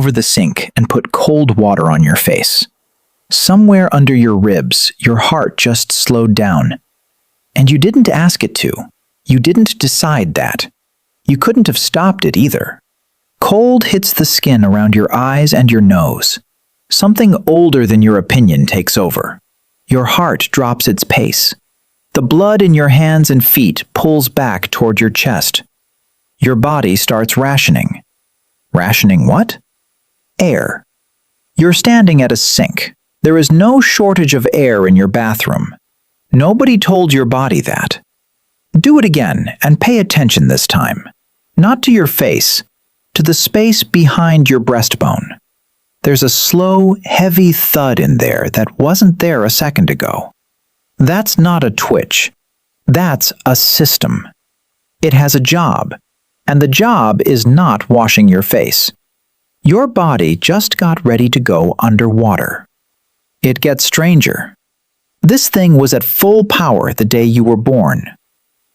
over the sink and put cold water on your face. Somewhere under your ribs, your heart just slowed down. And you didn't ask it to. You didn't decide that. You couldn't have stopped it either. Cold hits the skin around your eyes and your nose. Something older than your opinion takes over. Your heart drops its pace. The blood in your hands and feet pulls back toward your chest. Your body starts rationing. Rationing what? Air. You're standing at a sink. There is no shortage of air in your bathroom. Nobody told your body that. Do it again and pay attention this time. Not to your face, to the space behind your breastbone. There's a slow, heavy thud in there that wasn't there a second ago. That's not a twitch. That's a system. It has a job, and the job is not washing your face. Your body just got ready to go underwater. It gets stranger. This thing was at full power the day you were born.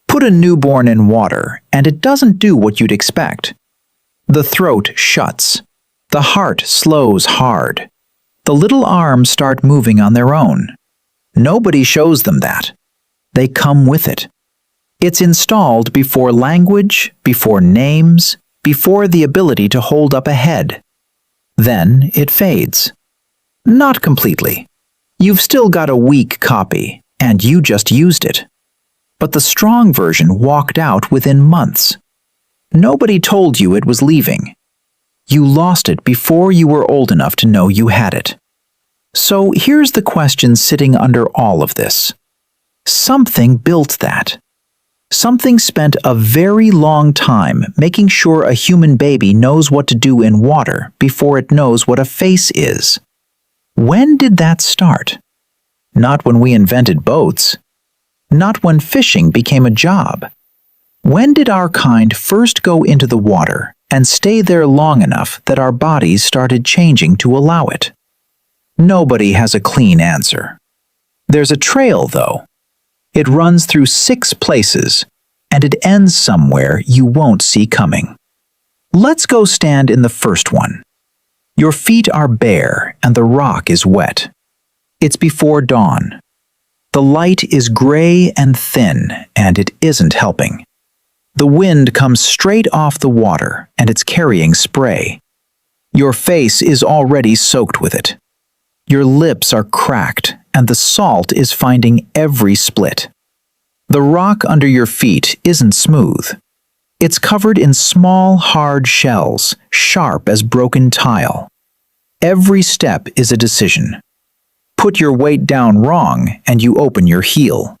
Put a newborn in water, and it doesn't do what you'd expect. The throat shuts. The heart slows hard. The little arms start moving on their own. Nobody shows them that. They come with it. It's installed before language, before names, before the ability to hold up a head. Then it fades. Not completely. You've still got a weak copy, and you just used it. But the strong version walked out within months. Nobody told you it was leaving. You lost it before you were old enough to know you had it. So here's the question sitting under all of this. Something built that. Something spent a very long time making sure a human baby knows what to do in water before it knows what a face is. When did that start? Not when we invented boats. Not when fishing became a job. When did our kind first go into the water and stay there long enough that our bodies started changing to allow it? Nobody has a clean answer. There's a trail, though. It runs through 6 places, and it ends somewhere you won't see coming. Let's go stand in the first one. Your feet are bare and the rock is wet. It's before dawn. The light is gray and thin, and it isn't helping. The wind comes straight off the water, and it's carrying spray. Your face is already soaked with it. Your lips are cracked, and the salt is finding every split. The rock under your feet isn't smooth. It's covered in small, hard shells, sharp as broken tile. Every step is a decision. Put your weight down wrong, and you open your heel.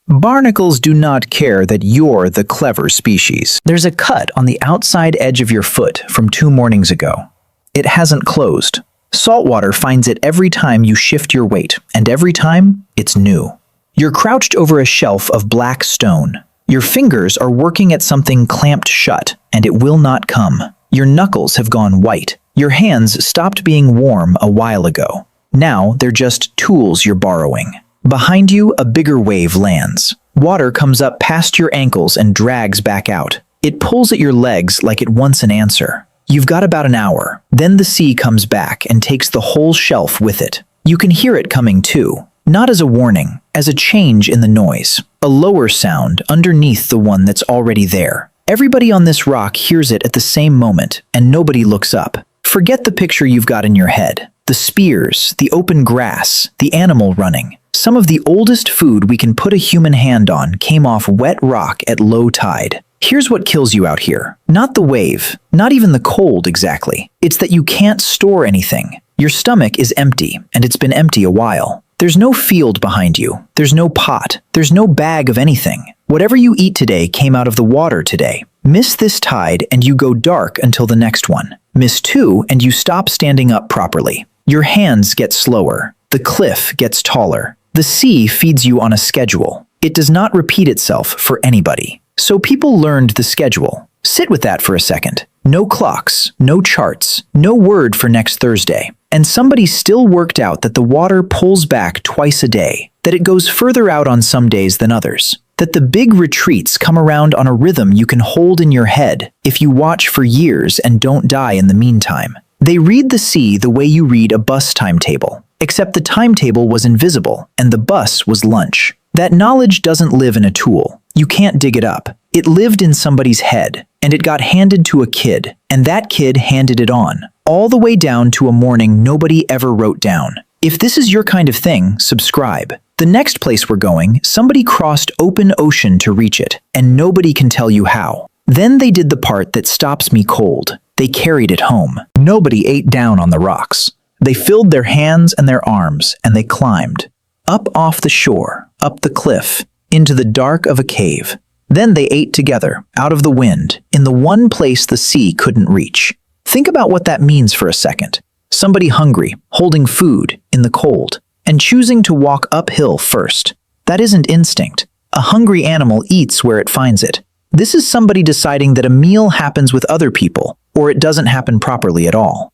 Barnacles do not care that you're the clever species. There's a cut on the outside edge of your foot from 2 mornings ago. It hasn't closed. Saltwater finds it every time you shift your weight, and every time, it's new. You're crouched over a shelf of black stone. Your fingers are working at something clamped shut, and it will not come. Your knuckles have gone white. Your hands stopped being warm a while ago. Now they're just tools you're borrowing. Behind you, a bigger wave lands. Water comes up past your ankles and drags back out. It pulls at your legs like it wants an answer. You've got about an hour. Then the sea comes back and takes the whole shelf with it. You can hear it coming too. Not as a warning, as a change in the noise. A lower sound underneath the one that's already there. Everybody on this rock hears it at the same moment, and nobody looks up. Forget the picture you've got in your head. The spears, the open grass, the animal running. Some of the oldest food we can put a human hand on came off wet rock at low tide. Here's what kills you out here. Not the wave, not even the cold exactly. It's that you can't store anything. Your stomach is empty, and it's been empty a while. There's no field behind you. There's no pot. There's no bag of anything. Whatever you eat today came out of the water today. Miss this tide and you go dark until the next one. Miss 2 and you stop standing up properly. Your hands get slower. The cliff gets taller. The sea feeds you on a schedule. It does not repeat itself for anybody. So people learned the schedule. Sit with that for a second. No clocks, no charts, no word for next Thursday. And somebody still worked out that the water pulls back twice a day, that it goes further out on some days than others, that the big retreats come around on a rhythm you can hold in your head if you watch for years and don't die in the meantime. They read the sea the way you read a bus timetable, except the timetable was invisible and the bus was lunch. That knowledge doesn't live in a tool. You can't dig it up. It lived in somebody's head, and it got handed to a kid, and that kid handed it on, all the way down to a morning nobody ever wrote down. If this is your kind of thing, subscribe. The next place we're going, somebody crossed open ocean to reach it, and nobody can tell you how. Then they did the part that stops me cold. They carried it home. Nobody ate down on the rocks. They filled their hands and their arms, and they climbed. Up off the shore, up the cliff, into the dark of a cave. Then they ate together, out of the wind, in the one place the sea couldn't reach. Think about what that means for a second. Somebody hungry, holding food, in the cold, and choosing to walk uphill first. That isn't instinct. A hungry animal eats where it finds it. This is somebody deciding that a meal happens with other people, or it doesn't happen properly at all.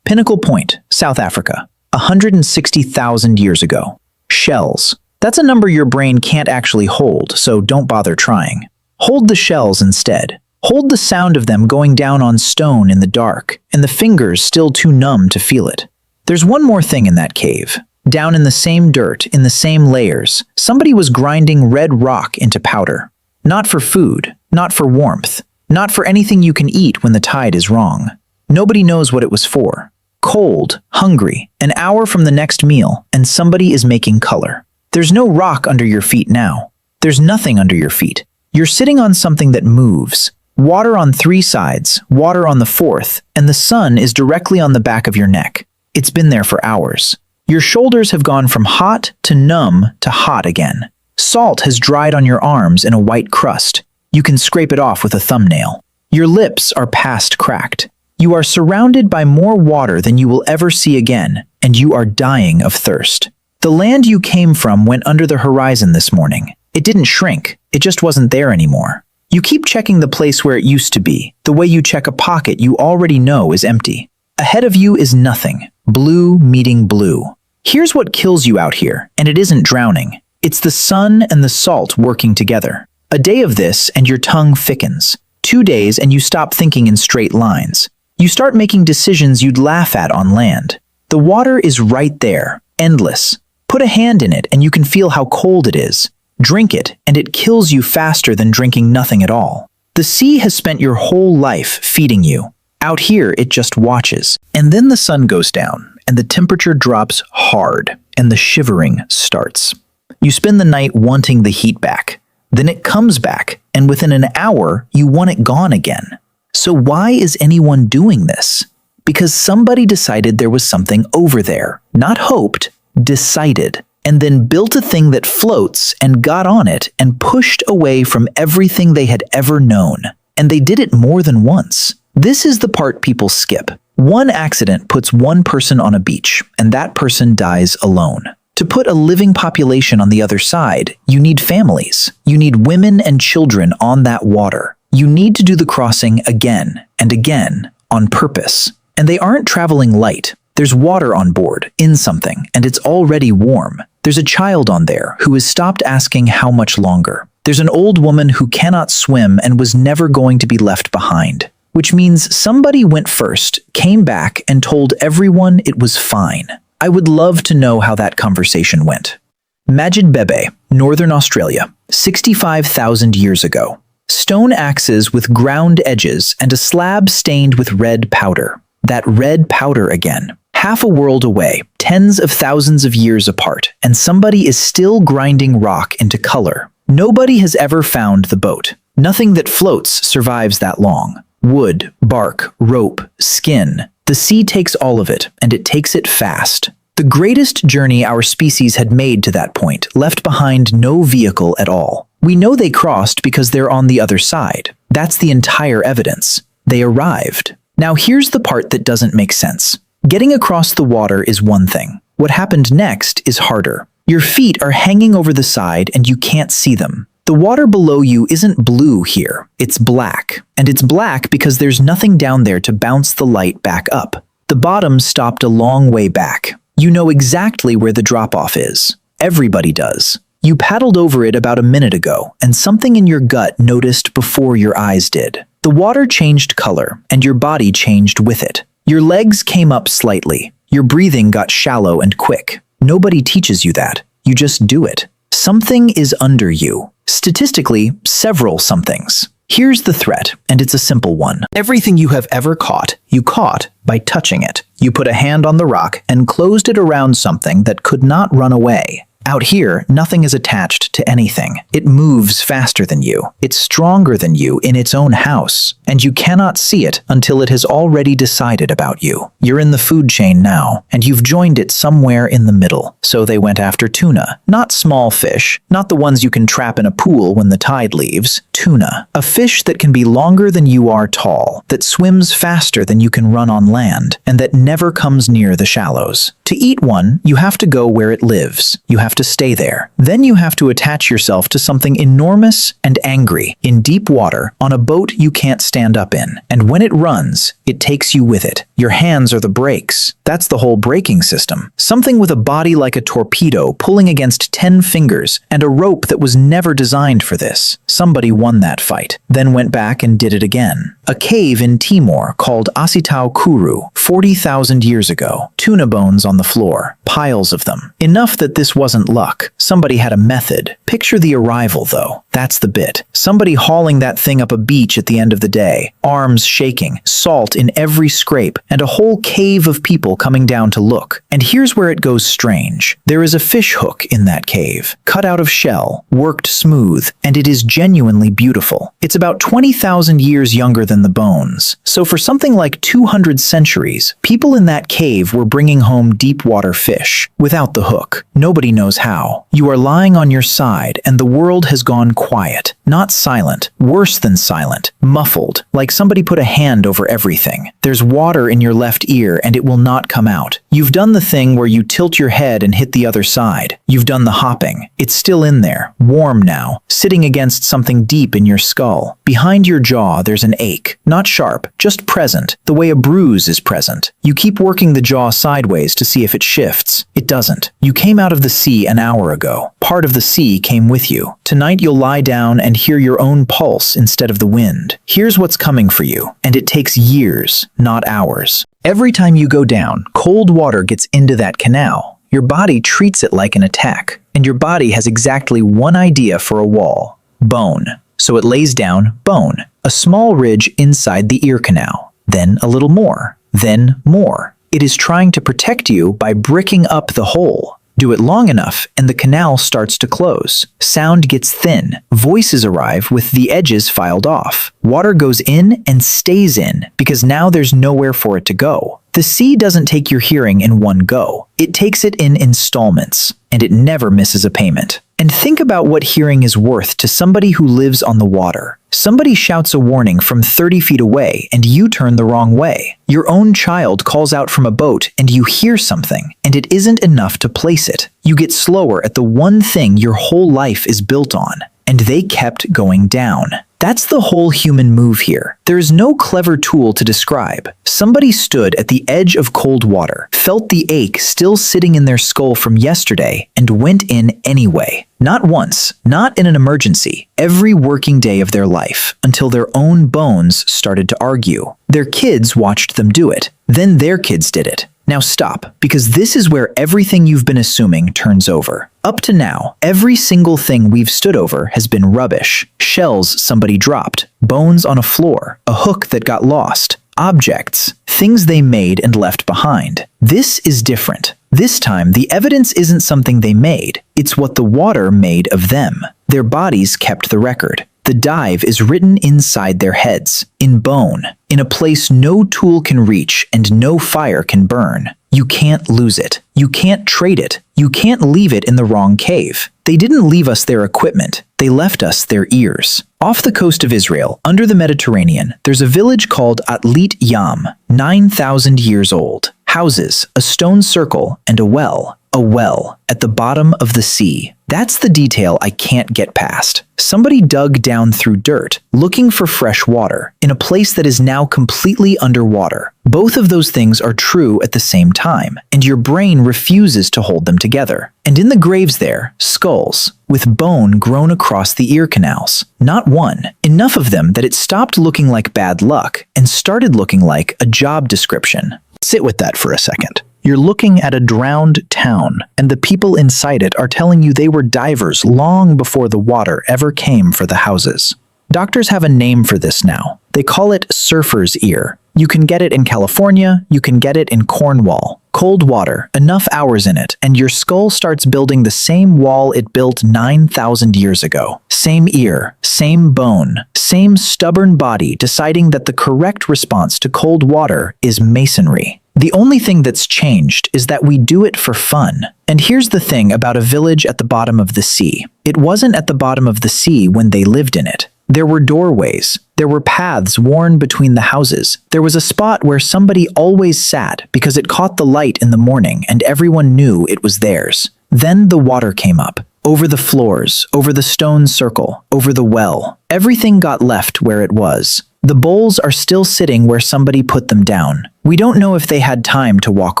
Pinnacle Point, South Africa, 160,000 years ago. Shells. That's a number your brain can't actually hold, so don't bother trying. Hold the shells instead. Hold the sound of them going down on stone in the dark, and the fingers still too numb to feel it. There's one more thing in that cave. Down in the same dirt, in the same layers, somebody was grinding red rock into powder. Not for food, not for warmth, not for anything you can eat when the tide is wrong. Nobody knows what it was for. Cold, hungry, an hour from the next meal, and somebody is making color. There's no rock under your feet now. There's nothing under your feet. You're sitting on something that moves. Water on 3 sides, water on the 4th, and the sun is directly on the back of your neck. It's been there for hours. Your shoulders have gone from hot to numb to hot again. Salt has dried on your arms in a white crust. You can scrape it off with a thumbnail. Your lips are past cracked. You are surrounded by more water than you will ever see again, and you are dying of thirst. The land you came from went under the horizon this morning. It didn't shrink, it just wasn't there anymore. You keep checking the place where it used to be, the way you check a pocket you already know is empty. Ahead of you is nothing, blue meeting blue. Here's what kills you out here, and it isn't drowning. It's the sun and the salt working together. A day of this and your tongue thickens. 2 days and you stop thinking in straight lines. You start making decisions you'd laugh at on land. The water is right there, endless. Put a hand in it and you can feel how cold it is. Drink it and it kills you faster than drinking nothing at all. The sea has spent your whole life feeding you. Out here it just watches. And then the sun goes down and the temperature drops hard and the shivering starts. You spend the night wanting the heat back. Then it comes back, and within an hour, you want it gone again. So why is anyone doing this? Because somebody decided there was something over there. Not hoped, decided. And then built a thing that floats and got on it and pushed away from everything they had ever known. And they did it more than once. This is the part people skip. One accident puts one person on a beach, and that person dies alone. To put a living population on the other side, you need families. You need women and children on that water. You need to do the crossing again and again on purpose. And they aren't traveling light. There's water on board, in something, and it's already warm. There's a child on there who has stopped asking how much longer. There's an old woman who cannot swim and was never going to be left behind. Which means somebody went first, came back, and told everyone it was fine. I would love to know how that conversation went. Majid Bebe, Northern Australia, 65,000 years ago. Stone axes with ground edges and a slab stained with red powder. That red powder again. Half a world away, tens of thousands of years apart, and somebody is still grinding rock into color. Nobody has ever found the boat. Nothing that floats survives that long. Wood, bark, rope, skin. The sea takes all of it, and it takes it fast. The greatest journey our species had made to that point left behind no vehicle at all. We know they crossed because they're on the other side. That's the entire evidence. They arrived. Now here's the part that doesn't make sense. Getting across the water is one thing. What happened next is harder. Your feet are hanging over the side and you can't see them. The water below you isn't blue here, it's black. And it's black because there's nothing down there to bounce the light back up. The bottom stopped a long way back. You know exactly where the drop-off is. Everybody does. You paddled over it about a minute ago, and something in your gut noticed before your eyes did. The water changed color, and your body changed with it. Your legs came up slightly. Your breathing got shallow and quick. Nobody teaches you that. You just do it. Something is under you. Statistically, several somethings. Here's the threat, and it's a simple one. Everything you have ever caught, you caught by touching it. You put a hand on the rock and closed it around something that could not run away. Out here, nothing is attached to anything. It moves faster than you. It's stronger than you in its own house, and you cannot see it until it has already decided about you. You're in the food chain now, and you've joined it somewhere in the middle. So they went after tuna. Not small fish, not the ones you can trap in a pool when the tide leaves. Tuna. A fish that can be longer than you are tall, that swims faster than you can run on land, and that never comes near the shallows. To eat one, you have to go where it lives. You have to stay there. Then you have to attach yourself to something enormous and angry in deep water on a boat you can't stand up in. And when it runs, it takes you with it. Your hands are the brakes. That's the whole braking system. Something with a body like a torpedo pulling against 10 fingers and a rope that was never designed for this. Somebody won that fight, then went back and did it again. A cave in Timor called Asitao Kuru 40,000 years ago. Tuna bones on the floor. Piles of them. Enough that this wasn't luck. Somebody had a method. Picture the arrival, though. That's the bit. Somebody hauling that thing up a beach at the end of the day. Arms shaking, salt in every scrape, and a whole cave of people coming down to look. And here's where it goes strange. There is a fish hook in that cave, cut out of shell, worked smooth, and it is genuinely beautiful. It's about 20,000 years younger than the bones. So for something like 200 centuries, people in that cave were bringing home deep water fish without the hook. Nobody knows how. You are lying on your side and the world has gone quiet. Not silent, worse than silent, muffled, like somebody put a hand over everything. There's water in your left ear and it will not come out. You've done the thing where you tilt your head and hit the other side. You've done the hopping. It's still in there, warm now, sitting against something deep in your skull. Behind your jaw, there's an ache. Not sharp, just present, the way a bruise is present. You keep working the jaw sideways to see if it shifts. It doesn't. You came out of the sea an hour ago. Part of the sea came with you. Tonight you'll lie down and hear your own pulse instead of the wind. Here's what's coming for you, and it takes years, not hours. Every time you go down, cold water gets into that canal. Your body treats it like an attack, and your body has exactly one idea for a wall: bone. So it lays down bone, a small ridge inside the ear canal, then a little more, then more. It is trying to protect you by bricking up the hole. Do it long enough and the canal starts to close. Sound gets thin. Voices arrive with the edges filed off. Water goes in and stays in because now there's nowhere for it to go. The sea doesn't take your hearing in one go. It takes it in installments, and it never misses a payment. And think about what hearing is worth to somebody who lives on the water. Somebody shouts a warning from 30 feet away and you turn the wrong way. Your own child calls out from a boat and you hear something, and it isn't enough to place it. You get slower at the one thing your whole life is built on, and they kept going down. That's the whole human move here. There is no clever tool to describe. Somebody stood at the edge of cold water, felt the ache still sitting in their skull from yesterday, and went in anyway. Not once, not in an emergency, every working day of their life, until their own bones started to argue. Their kids watched them do it. Then their kids did it. Now stop, because this is where everything you've been assuming turns over. Up to now, every single thing we've stood over has been rubbish. Shells somebody dropped, bones on a floor, a hook that got lost, objects, things they made and left behind. This is different. This time, the evidence isn't something they made. It's what the water made of them. Their bodies kept the record. The dive is written inside their heads, in bone, in a place no tool can reach and no fire can burn. You can't lose it. You can't trade it. You can't leave it in the wrong cave. They didn't leave us their equipment. They left us their ears. Off the coast of Israel, under the Mediterranean, there's a village called Atlit-Yam, 9,000 years old. Houses, a stone circle, and a well. A well at the bottom of the sea. That's the detail I can't get past. Somebody dug down through dirt, looking for fresh water, in a place that is now completely underwater. Both of those things are true at the same time, and your brain refuses to hold them together. And in the graves there, skulls, with bone grown across the ear canals. Not one, enough of them that it stopped looking like bad luck and started looking like a job description. Sit with that for a second. You're looking at a drowned town, and the people inside it are telling you they were divers long before the water ever came for the houses. Doctors have a name for this now. They call it surfer's ear. You can get it in California, you can get it in Cornwall. Cold water, enough hours in it, and your skull starts building the same wall it built 9,000 years ago. Same ear, same bone, same stubborn body deciding that the correct response to cold water is masonry. The only thing that's changed is that we do it for fun. And here's the thing about a village at the bottom of the sea. It wasn't at the bottom of the sea when they lived in it. There were doorways. There were paths worn between the houses. There was a spot where somebody always sat because it caught the light in the morning and everyone knew it was theirs. Then the water came up. Over the floors, over the stone circle, over the well. Everything got left where it was. The bowls are still sitting where somebody put them down. We don't know if they had time to walk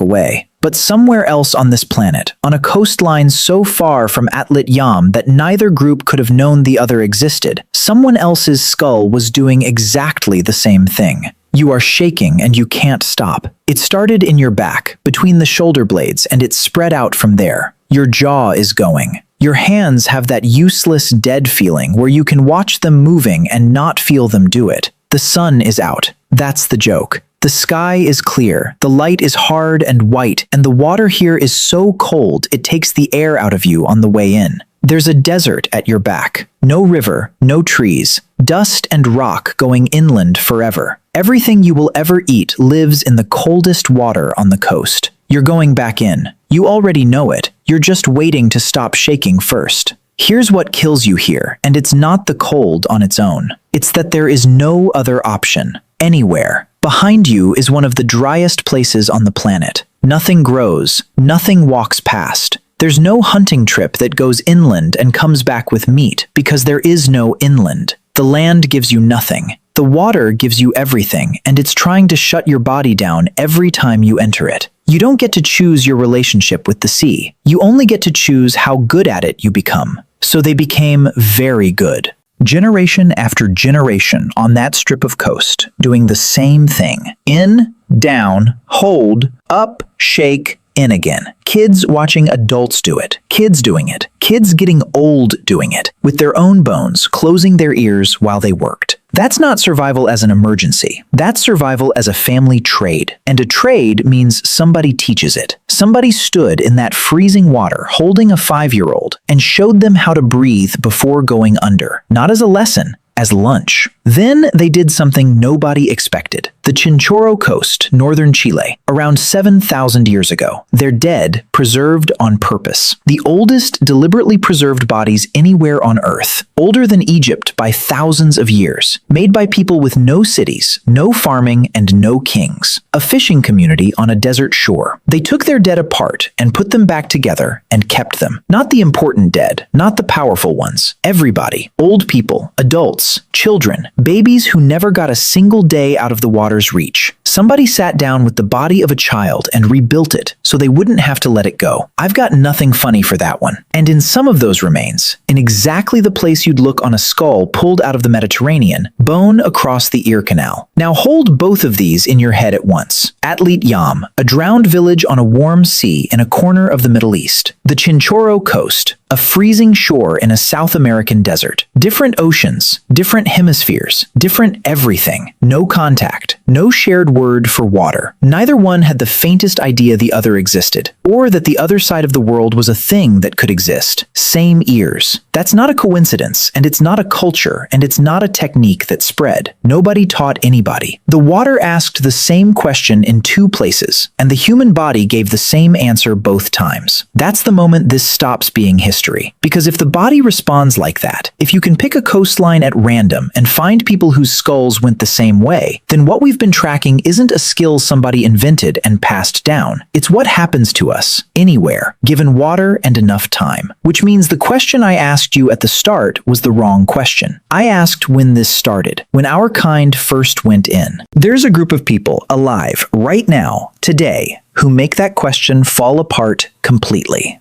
away. But somewhere else on this planet, on a coastline so far from Atlit-Yam that neither group could have known the other existed, someone else's skull was doing exactly the same thing. You are shaking and you can't stop. It started in your back, between the shoulder blades, and it spread out from there. Your jaw is going. Your hands have that useless dead feeling where you can watch them moving and not feel them do it. The sun is out. That's the joke. The sky is clear, the light is hard and white, and the water here is so cold it takes the air out of you on the way in. There's a desert at your back. No river, no trees, dust and rock going inland forever. Everything you will ever eat lives in the coldest water on the coast. You're going back in. You already know it. You're just waiting to stop shaking first. Here's what kills you here, and it's not the cold on its own. It's that there is no other option. Anywhere. Behind you is one of the driest places on the planet. Nothing grows. Nothing walks past. There's no hunting trip that goes inland and comes back with meat because there is no inland. The land gives you nothing. The water gives you everything, and it's trying to shut your body down every time you enter it. You don't get to choose your relationship with the sea. You only get to choose how good at it you become. So they became very good. Generation after generation on that strip of coast, doing the same thing. In, down, hold, up, shake, in again. Kids watching adults do it. Kids doing it. Kids getting old doing it. With their own bones, closing their ears while they worked. That's not survival as an emergency. That's survival as a family trade. And a trade means somebody teaches it. Somebody stood in that freezing water holding a 5-year-old and showed them how to breathe before going under. Not as a lesson, as lunch. Then they did something nobody expected. The Chinchorro Coast, northern Chile, around 7,000 years ago. They're dead, preserved on purpose. The oldest deliberately preserved bodies anywhere on Earth. Older than Egypt by thousands of years. Made by people with no cities, no farming, and no kings. A fishing community on a desert shore. They took their dead apart and put them back together and kept them. Not the important dead, not the powerful ones. Everybody. Old people, adults, children, babies who never got a single day out of the water's reach. Somebody sat down with the body of a child and rebuilt it so they wouldn't have to let it go. I've got nothing funny for that one. And in some of those remains, in exactly the place you'd look on a skull pulled out of the Mediterranean, bone across the ear canal. Now hold both of these in your head at once. Atlit-Yam, a drowned village on a warm sea in a corner of the Middle East. The Chinchorro Coast, a freezing shore in a South American desert. Different oceans, different hemispheres, different everything. No contact, no shared word for water. Neither one had the faintest idea the other existed, or that the other side of the world was a thing that could exist. Same ears. That's not a coincidence, and it's not a culture, and it's not a technique that spread. Nobody taught anybody. The water asked the same question in two places, and the human body gave the same answer both times. That's the moment this stops being history. Because if the body responds like that, if you can pick a coastline at random and find people whose skulls went the same way, then what we've been tracking isn't a skill somebody invented and passed down. It's what happens to us, anywhere, given water and enough time. Which means the question I asked you at the start was the wrong question. I asked when this started, when our kind first went in. There's a group of people alive right now, today, who make that question fall apart completely.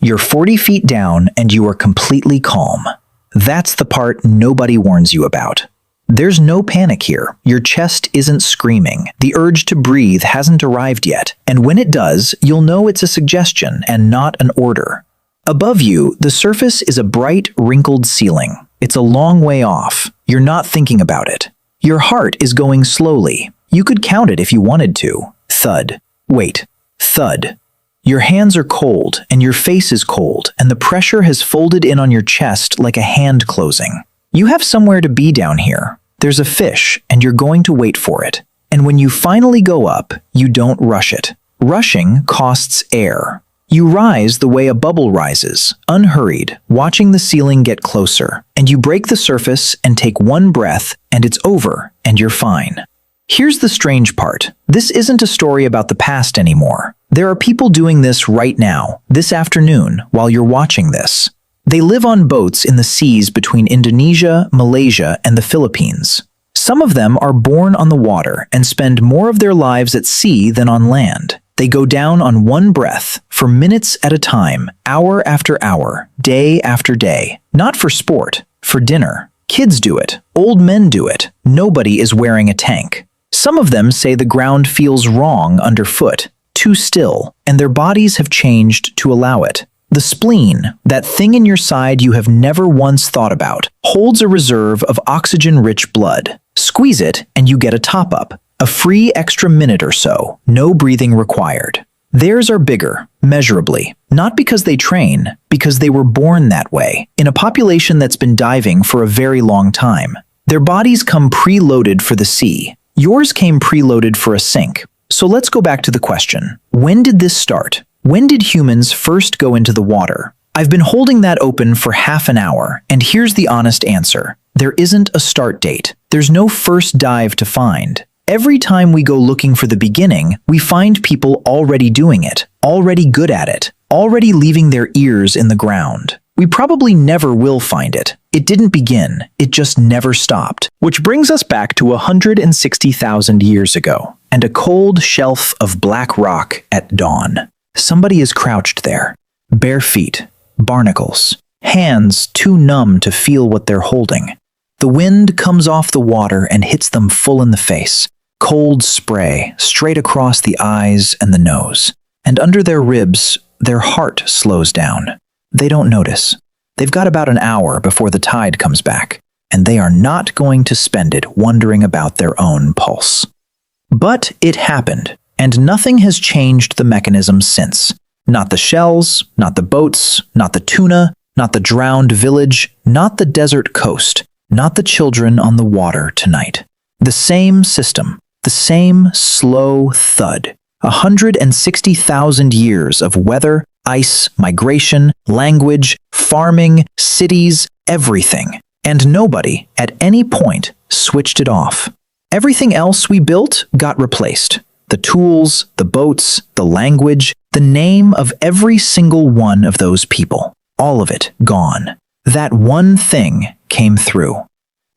You're 40 feet down and you are completely calm. That's the part nobody warns you about. There's no panic here. Your chest isn't screaming. The urge to breathe hasn't arrived yet. And when it does, you'll know it's a suggestion and not an order. Above you, the surface is a bright, wrinkled ceiling. It's a long way off. You're not thinking about it. Your heart is going slowly. You could count it if you wanted to. Thud. Wait. Thud. Your hands are cold, and your face is cold, and the pressure has folded in on your chest like a hand closing. You have somewhere to be down here. There's a fish, and you're going to wait for it. And when you finally go up, you don't rush it. Rushing costs air. You rise the way a bubble rises, unhurried, watching the ceiling get closer. And you break the surface and take one breath, and it's over, and you're fine. Here's the strange part. This isn't a story about the past anymore. There are people doing this right now, this afternoon, while you're watching this. They live on boats in the seas between Indonesia, Malaysia, and the Philippines. Some of them are born on the water and spend more of their lives at sea than on land. They go down on one breath, for minutes at a time, hour after hour, day after day. Not for sport, for dinner. Kids do it. Old men do it. Nobody is wearing a tank. Some of them say the ground feels wrong underfoot, too still, and their bodies have changed to allow it. The spleen, that thing in your side you have never once thought about, holds a reserve of oxygen-rich blood. Squeeze it and you get a top-up, a free extra minute or so, no breathing required. Theirs are bigger, measurably, not because they train, because they were born that way, in a population that's been diving for a very long time. Their bodies come preloaded for the sea. Yours came preloaded for a sink. So let's go back to the question. When did this start? When did humans first go into the water? I've been holding that open for half an hour, and here's the honest answer. There isn't a start date. There's no first dive to find. Every time we go looking for the beginning, we find people already doing it, already good at it, already leaving their ears in the ground. We probably never will find it. It didn't begin, it just never stopped. Which brings us back to 160,000 years ago, and a cold shelf of black rock at dawn. Somebody is crouched there, bare feet, barnacles, hands too numb to feel what they're holding. The wind comes off the water and hits them full in the face. Cold spray, straight across the eyes and the nose. And under their ribs, their heart slows down. They don't notice. They've got about an hour before the tide comes back, and they are not going to spend it wondering about their own pulse. But it happened, and nothing has changed the mechanism since. Not the shells, not the boats, not the tuna, not the drowned village, not the desert coast, not the children on the water tonight. The same system, the same slow thud. 160,000 years of weather, ice, migration, language, farming, cities, everything. And nobody, at any point, switched it off. Everything else we built got replaced. The tools, the boats, the language, the name of every single one of those people. All of it gone. That one thing came through.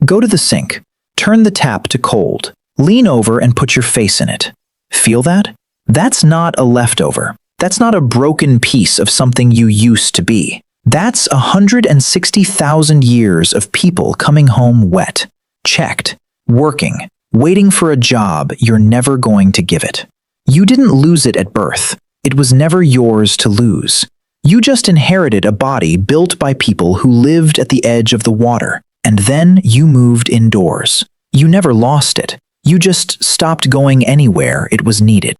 Go to the sink. Turn the tap to cold. Lean over and put your face in it. Feel that? That's not a leftover. That's not a broken piece of something you used to be. That's 160,000 years of people coming home wet, checked, working, waiting for a job you're never going to give it. You didn't lose it at birth. It was never yours to lose. You just inherited a body built by people who lived at the edge of the water, and then you moved indoors. You never lost it. You just stopped going anywhere it was needed.